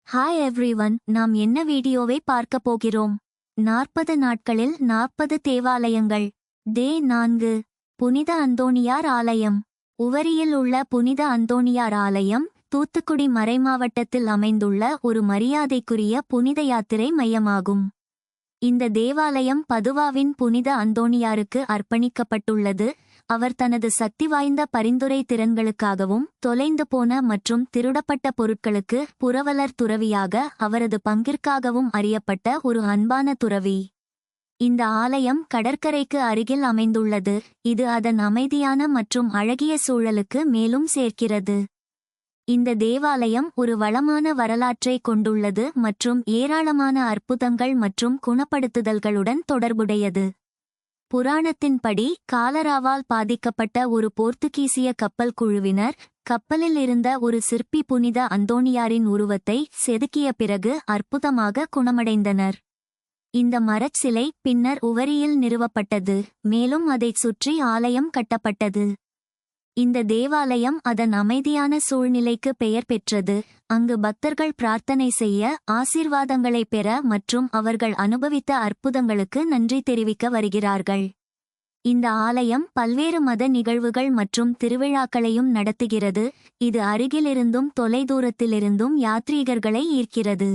Hi everyone, நாம் என்ன வீடியோவை பார்க்க போகிறோம்? 40 நாட்களில் 40 தேவாலயங்கள். டே 4. புனித அந்தோணியார் ஆலயம். உவரியில் உள்ள புனித அந்தோணியார் ஆலயம் தூத்துக்குடி மறைமாவட்டத்தில் அமைந்துள்ள ஒரு மரியாதைக்குரிய புனித யாத்திரை மையமாகும். இந்த தேவாலயம் பதுவாவின் புனித அந்தோணியாருக்கு அர்ப்பணிக்கப்பட்டுள்ளது. அவர் தனது சக்தி வாய்ந்த பரிந்துரை திறன்களுக்காகவும் தொலைந்து போன மற்றும் திருடப்பட்ட பொருட்களுக்கு புரவலர் துறவியாக அவரது பங்கிற்காகவும் அறியப்பட்ட ஒரு அன்பான துறவி. இந்த ஆலயம் கடற்கரைக்கு அருகில் அமைந்துள்ளது, இது அதன் அமைதியான மற்றும் அழகிய சூழலுக்கு மேலும் சேர்க்கிறது. இந்த தேவாலயம் ஒரு வளமான வரலாற்றை கொண்டுள்ளது மற்றும் ஏராளமான அற்புதங்கள் மற்றும் குணப்படுத்துதல்களுடன் தொடர்புடையது. புராணத்தின்படி காலராவால் பாதிக்கப்பட்ட ஒரு போர்த்துகீசிய கப்பல் குழுவினர் கப்பலில் இருந்த ஒரு சிற்பி புனித அந்தோணியாரின் உருவத்தை செதுக்கிய பிறகு அற்புதமாக குணமடைந்தனர். இந்த மரச்சிலை பின்னர் உவரியில் நிறுவப்பட்டது, மேலும் அதைச் சுற்றி ஆலயம் கட்டப்பட்டது. இந்த தேவாலயம் அதன் அமைதியான சூழ்நிலைக்கு பெயர் பெற்றது, அங்கு பக்தர்கள் பிரார்த்தனை செய்ய, ஆசீர்வாதங்களை பெற மற்றும் அவர்கள் அனுபவித்த அற்புதங்களுக்கு நன்றி தெரிவிக்க வருகிறார்கள். இந்த ஆலயம் பல்வேறு மத நிகழ்வுகள் மற்றும் திருவிழாக்களையும் நடத்துகிறது, இது அருகிலிருந்தும் தொலைதூரத்திலிருந்தும் யாத்ரீகர்களை ஈர்க்கிறது.